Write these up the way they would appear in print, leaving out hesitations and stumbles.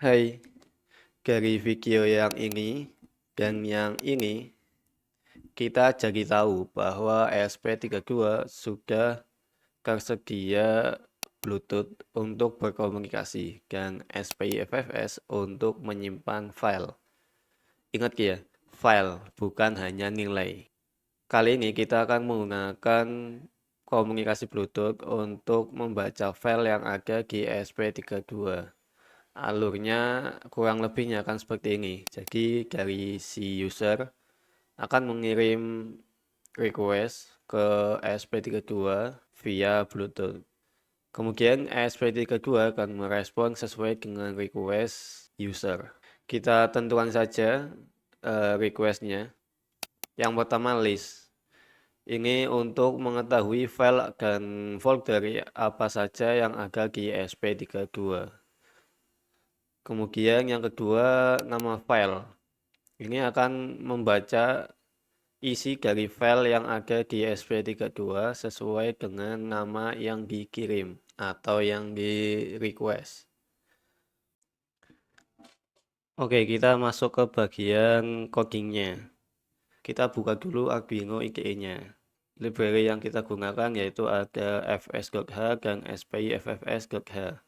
Hai, dari video yang ini dan yang ini kita jadi tahu bahwa ESP32 sudah tersedia Bluetooth untuk berkomunikasi dan SPIFFS untuk menyimpan file. Ingat ya, file bukan hanya nilai. Kali ini kita akan menggunakan komunikasi Bluetooth untuk membaca file yang ada di ESP32. Alurnya kurang lebihnya akan seperti ini. Jadi dari si user akan mengirim request ke ESP32 via Bluetooth. Kemudian ESP32 akan merespon sesuai dengan request user. Kita tentukan saja requestnya. Yang pertama list. Ini untuk mengetahui file dan folder apa saja yang ada di ESP32. Kemudian yang kedua nama file. Ini akan membaca isi dari file yang ada di SP32 sesuai dengan nama yang dikirim atau yang di request. Oke, kita masuk ke bagian codingnya. Kita buka dulu Arduino IDE-nya. Library yang kita gunakan yaitu ada fs.h dan spiffs.h.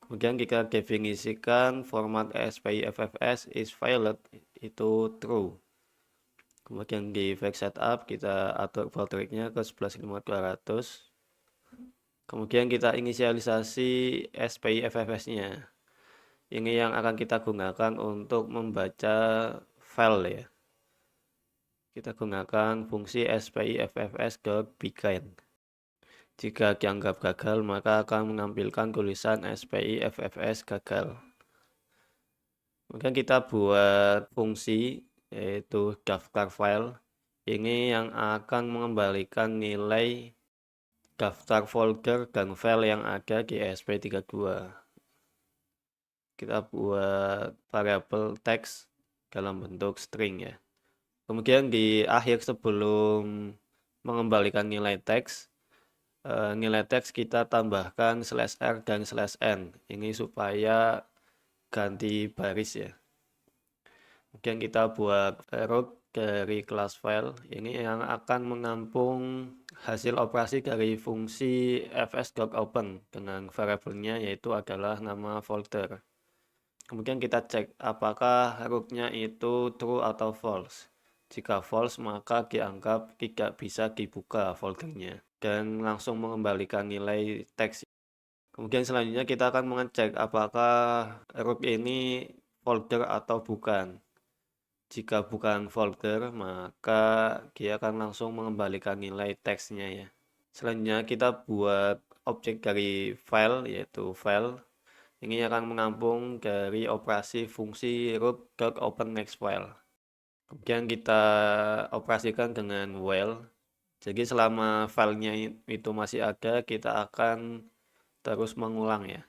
Kemudian kita definisikan format SPIFFS is valid itu true. Kemudian di fake setup kita atur voltage-nya ke 11.500. Kemudian kita inisialisasi SPIFFS-nya. Ini yang akan kita gunakan untuk membaca file ya. Kita gunakan fungsi SPIFFS.begin. Jika dianggap gagal, maka akan menampilkan tulisan SPIFFS gagal. Kemudian kita buat fungsi yaitu daftar file. Ini yang akan mengembalikan nilai daftar folder dan file yang ada di ESP32. Kita buat variabel teks dalam bentuk string ya. Kemudian di akhir sebelum mengembalikan nilai teks kita tambahkan /r dan /n. Ini supaya ganti baris ya. Kemudian kita buat root dari kelas file. Ini yang akan menampung hasil operasi dari fungsi fs.open dengan variabelnya yaitu adalah nama folder. Kemudian kita cek apakah rootnya itu true atau false. Jika false maka dianggap tidak bisa dibuka foldernya dan langsung mengembalikan nilai teks. Kemudian selanjutnya kita akan mengecek apakah root ini folder atau bukan. Jika bukan folder, maka dia akan langsung mengembalikan nilai teksnya ya. Selanjutnya kita buat objek dari file, yaitu file. Ini akan menampung dari operasi fungsi root.openNextFile. Kemudian kita operasikan dengan while. Jadi selama filenya itu masih ada, kita akan terus mengulang ya.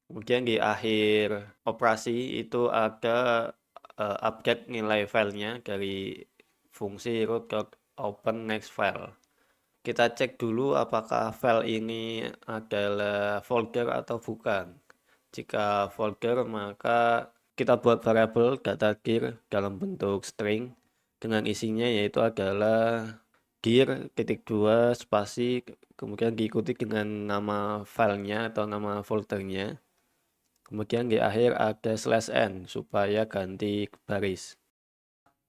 Kemudian di akhir operasi itu ada update nilai filenya dari fungsi root.openNextFile. Kita cek dulu apakah file ini adalah folder atau bukan. Jika folder maka kita buat variabel data_dir dalam bentuk string dengan isinya yaitu adalah dir.2 spasi kemudian diikuti dengan nama filenya atau nama foldernya. Kemudian di akhir ada /n supaya ganti baris.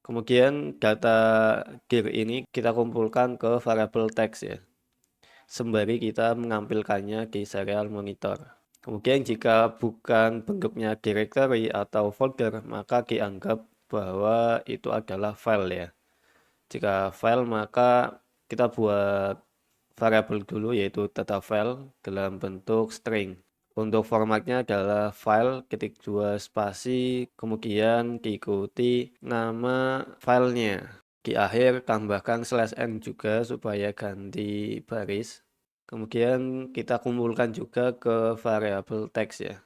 Kemudian data dir ini kita kumpulkan ke variabel teks ya. Sembari kita menampilkannya di serial monitor. Kemudian jika bukan bentuknya directory atau folder, maka dianggap bahwa itu adalah file ya. Jika file maka kita buat variabel dulu yaitu data file dalam bentuk string. Untuk formatnya adalah file ketik 2 spasi kemudian diikuti nama filenya. Di akhir tambahkan /n juga supaya ganti baris. Kemudian kita kumpulkan juga ke variabel teks ya.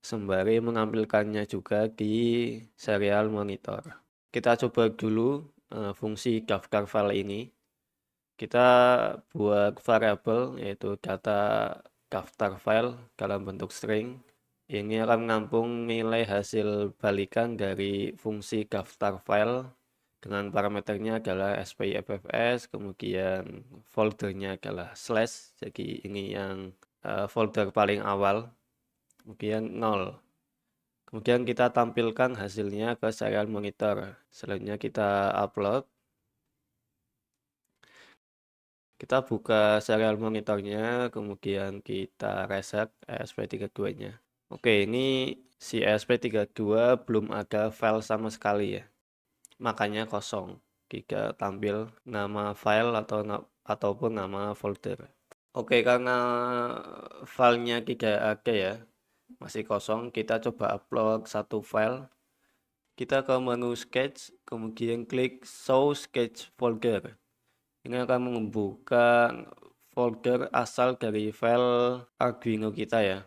Sembari menampilkannya juga di serial monitor. Kita coba dulu fungsi daftar file ini. Kita buat variabel yaitu data daftar file dalam bentuk string. Ini akan menampung nilai hasil balikan dari fungsi daftar file dengan parameternya adalah SPIFFS, kemudian foldernya adalah slash, jadi ini yang folder paling awal, kemudian 0. Kemudian kita tampilkan hasilnya ke serial monitor. Selanjutnya kita upload. Kita buka serial monitornya, kemudian kita reset ESP32-nya. Oke, ini si ESP32 belum ada file sama sekali ya. Makanya kosong. Tidak tampil nama file ataupun nama folder. Oke, karena filenya tidak ada ya, masih kosong, kita coba upload satu file. Kita ke menu sketch, kemudian klik show sketch folder. Ini akan membuka folder asal dari file Arduino kita ya.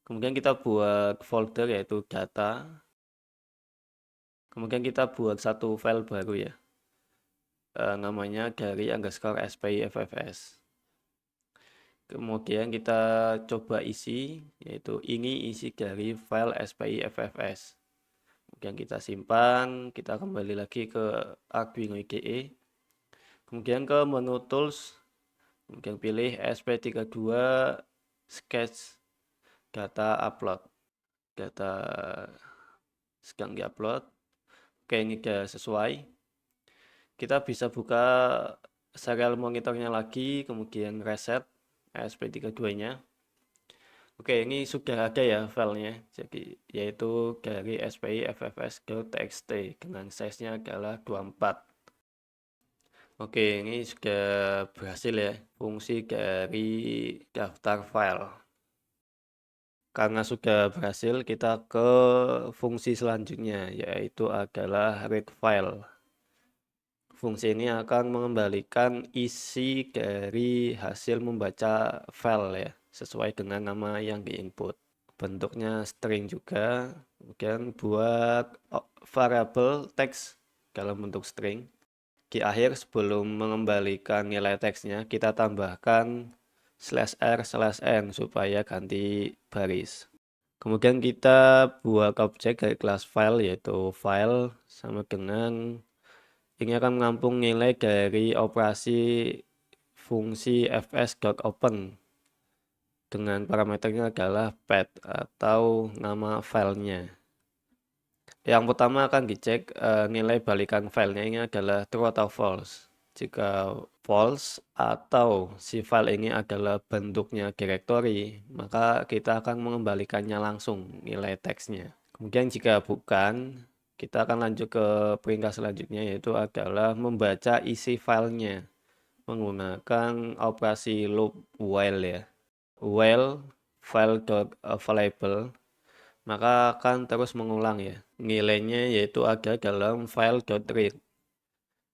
Kemudian kita buat folder yaitu data. Kemudian kita buat satu file baru ya. Namanya dari underscore SPIFFS. Kemudian kita coba isi, yaitu ini isi dari file SPIFFS. Kemudian kita simpan, kita kembali lagi ke Arduino IDE. Kemudian ke menu tools, kemudian pilih SP32 sketch data upload. Data sedang diupload. Oke, ini sudah sesuai. Kita bisa buka serial monitornya lagi, kemudian reset SP32-nya. Oke, ini sudah ada ya filenya. Jadi yaitu dari spiffs.txt dengan size-nya adalah 24. Oke, ini sudah berhasil ya fungsi dari daftar file. Karena sudah berhasil, kita ke fungsi selanjutnya, yaitu adalah read file. Fungsi ini akan mengembalikan isi dari hasil membaca file ya, sesuai dengan nama yang diinput. Bentuknya string juga, kemudian buat variabel teks dalam bentuk string. Di akhir sebelum mengembalikan nilai teksnya, kita tambahkan /r/n supaya ganti baris. Kemudian kita buat objek dari kelas file, yaitu file sama dengan ini akan menampung nilai dari operasi fungsi fs.open dengan parameternya adalah path atau nama filenya. Yang pertama akan dicek nilai balikan filenya ini adalah true atau false. Jika false atau si file ini adalah bentuknya directory, maka kita akan mengembalikannya langsung nilai teksnya. Kemudian jika bukan, kita akan lanjut ke perintah selanjutnya, yaitu adalah membaca isi filenya menggunakan operasi loop while ya. While file.available, maka akan terus mengulang ya. Nilainya yaitu ada dalam file.read.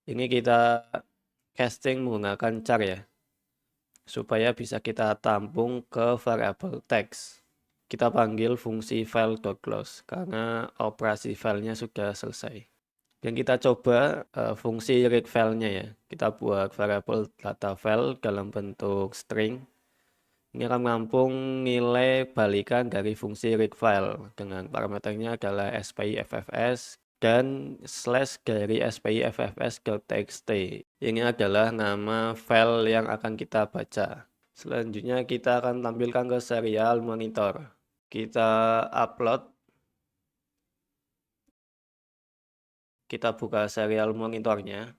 Ini kita casting menggunakan char ya, supaya bisa kita tampung ke variabel text. Kita panggil fungsi file.close karena operasi filenya sudah selesai. Dan kita coba fungsi read filenya ya. Kita buat variabel data file dalam bentuk string. Ini akan menampung nilai balikan dari fungsi read file dengan parameternya adalah spiffs dan slash dari spiffs.txt. Ini adalah nama file yang akan kita baca. Selanjutnya kita akan tampilkan ke serial monitor. Kita upload. Kita buka serial monitornya.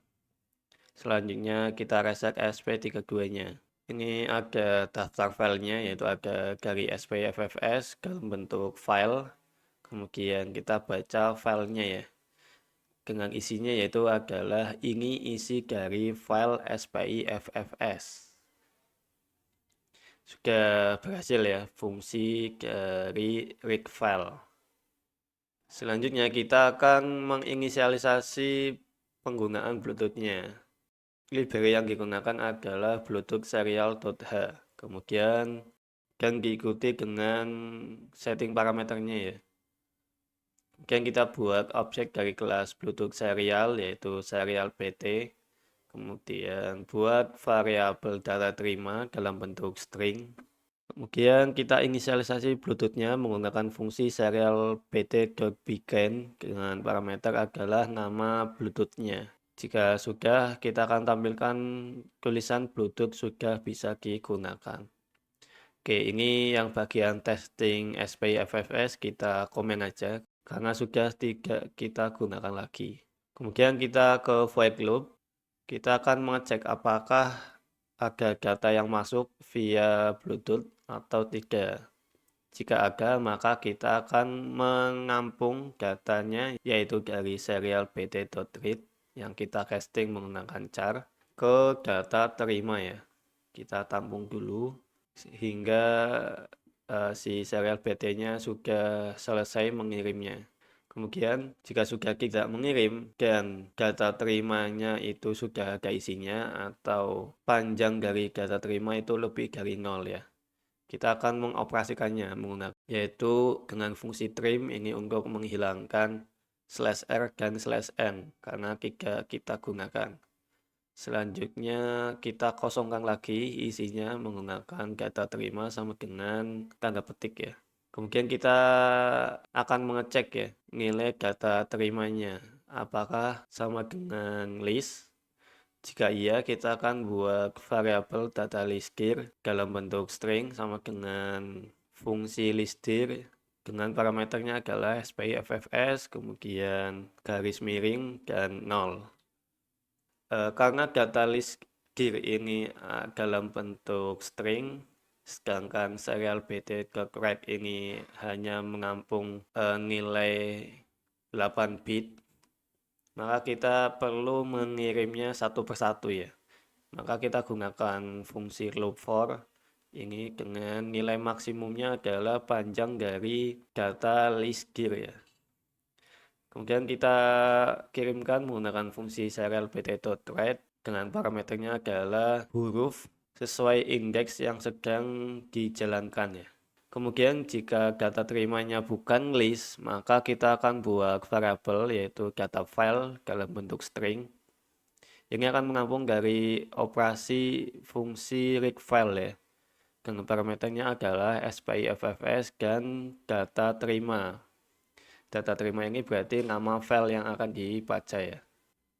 Selanjutnya kita reset SP32-nya. Ini ada daftar filenya, yaitu ada dari SPIFFS dalam bentuk file. Kemudian kita baca filenya ya. Dengan isinya yaitu adalah ini isi dari file SPIFFS. Sudah berhasil ya fungsi dari read file. Selanjutnya kita akan menginisialisasi penggunaan Bluetooth-nya. Library yang digunakan adalah Bluetooth serial.h. Kemudian dan diikuti dengan setting parameternya ya. Kemudian kita buat objek dari kelas Bluetooth serial yaitu serial pt. Kemudian buat variabel data terima dalam bentuk string. Kemudian kita inisialisasi Bluetooth-nya menggunakan fungsi serial pt.begin dengan parameter adalah nama Bluetooth-nya. Jika sudah, kita akan tampilkan tulisan Bluetooth sudah bisa digunakan. Oke, ini yang bagian testing SPIFFS kita komen aja karena sudah tidak kita gunakan lagi. Kemudian kita ke void loop. Kita akan mengecek apakah ada data yang masuk via Bluetooth atau tidak. Jika ada, maka kita akan menampung datanya yaitu dari serial pt.read yang kita casting menggunakan char ke data terima ya. Kita tampung dulu hingga si serial pt-nya sudah selesai mengirimnya. Kemudian jika sudah tidak mengirim dan data terimanya itu sudah ada isinya atau panjang dari data terima itu lebih dari 0 ya. Kita akan mengoperasikannya menggunakan yaitu dengan fungsi trim ini untuk menghilangkan /r dan /n karena tidak kita gunakan. Selanjutnya kita kosongkan lagi isinya menggunakan data terima sama dengan tanda petik ya. Kemudian kita akan mengecek ya nilai data terimanya apakah sama dengan list. Jika iya, kita akan buat variabel data listdir dalam bentuk string sama dengan fungsi listdir dengan parameternya adalah SPIFFS, kemudian garis miring dan 0. Karena data listdir ini dalam bentuk string, sedangkan serial bt.write ini hanya menampung nilai 8 bit, maka kita perlu mengirimnya satu persatu ya. Maka kita gunakan fungsi loop for ini dengan nilai maksimumnya adalah panjang dari data listdir ya. Kemudian kita kirimkan menggunakan fungsi serial pt.write dengan parameternya adalah huruf sesuai indeks yang sedang dijalankan ya. Kemudian jika data terimanya bukan list, maka kita akan buat variabel yaitu data file dalam bentuk string. Ini akan menampung dari operasi fungsi read file ya. Dengan parameternya adalah SPIFFS dan data terima. Data terima ini berarti nama file yang akan dibaca ya.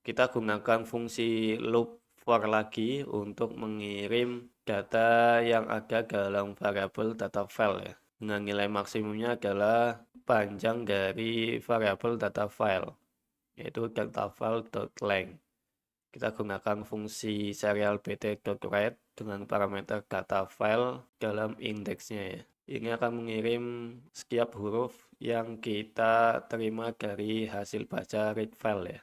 Kita gunakan fungsi loop for lagi untuk mengirim data yang ada dalam variabel data file ya. Dengan nilai maksimumnya adalah panjang dari variabel data file, yaitu datafile.length. Kita gunakan fungsi serial pt.write dengan parameter data file dalam indeksnya ya. Ini akan mengirim setiap huruf yang kita terima dari hasil baca read file ya.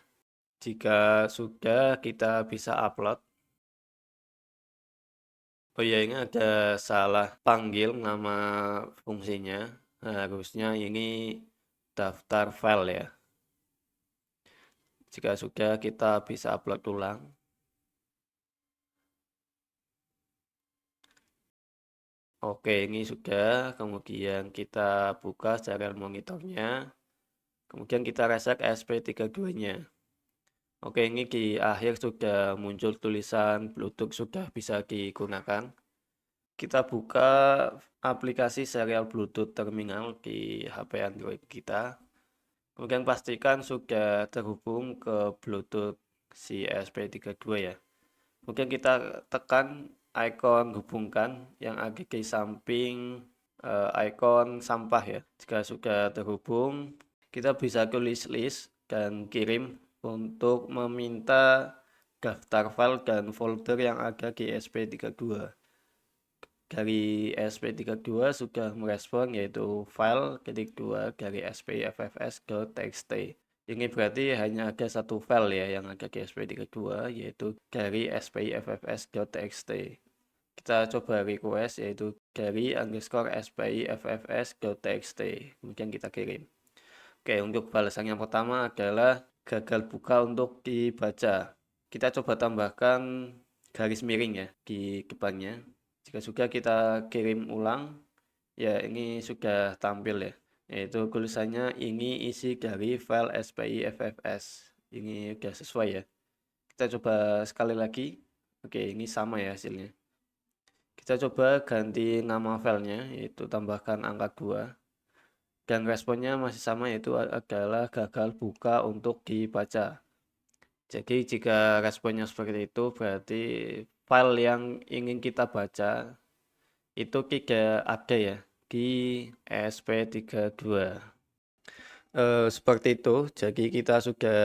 Jika sudah, kita bisa upload. Oh ya, ini ada salah panggil nama fungsinya. Harusnya ini daftar file ya. Jika sudah, kita bisa upload ulang. Oke, ini sudah. Kemudian kita buka serial monitornya. Kemudian kita reset ESP32-nya. Oke, ini di akhir sudah muncul tulisan Bluetooth sudah bisa digunakan. Kita buka aplikasi serial Bluetooth terminal di HP Android kita. Kemudian pastikan sudah terhubung ke Bluetooth si ESP32 ya. Kemudian kita tekan ikon hubungkan yang ada di samping ikon sampah ya. Jika sudah terhubung, kita bisa tulis list dan kirim untuk meminta daftar file dan folder yang ada di ESP32. Dari ESP32 sudah merespon yaitu file ketik 2 dari SPIFFS.txt. Ini berarti hanya ada satu file ya yang ada di ESP32 yaitu dari SPIFFS.txt. Kita coba request yaitu dari _SPIFFS.txt. Kemudian kita kirim. Oke, untuk balasan yang pertama adalah gagal buka untuk dibaca. Kita coba tambahkan garis miring ya di depannya. Jika sudah kita kirim ulang, ya ini sudah tampil ya. Yaitu tulisannya ini isi dari file SPIFFS. Ini sudah sesuai ya. Kita coba sekali lagi. Oke, ini sama ya hasilnya. Kita coba ganti nama filenya, yaitu tambahkan angka 2. Dan responnya masih sama, yaitu adalah gagal buka untuk dibaca. Jadi jika responnya seperti itu, berarti file yang ingin kita baca itu tidak ada ya di ESP32. Seperti itu, jadi kita sudah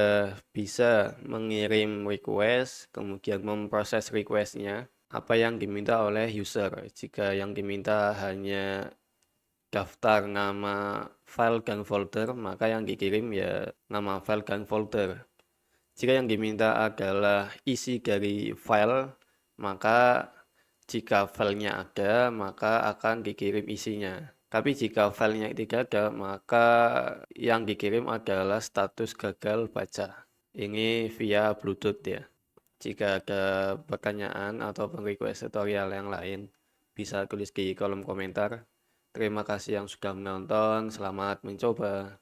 bisa mengirim request, kemudian memproses requestnya, apa yang diminta oleh user. Jika yang diminta hanya daftar nama file dan folder, maka yang dikirim ya nama file dan folder. Jika yang diminta adalah isi dari file, maka jika filenya ada, maka akan dikirim isinya. Tapi jika filenya tidak ada, maka yang dikirim adalah status gagal baca. Ini via Bluetooth ya. Jika ada pertanyaan atau request tutorial yang lain, bisa tulis di kolom komentar. Terima kasih yang sudah menonton, selamat mencoba.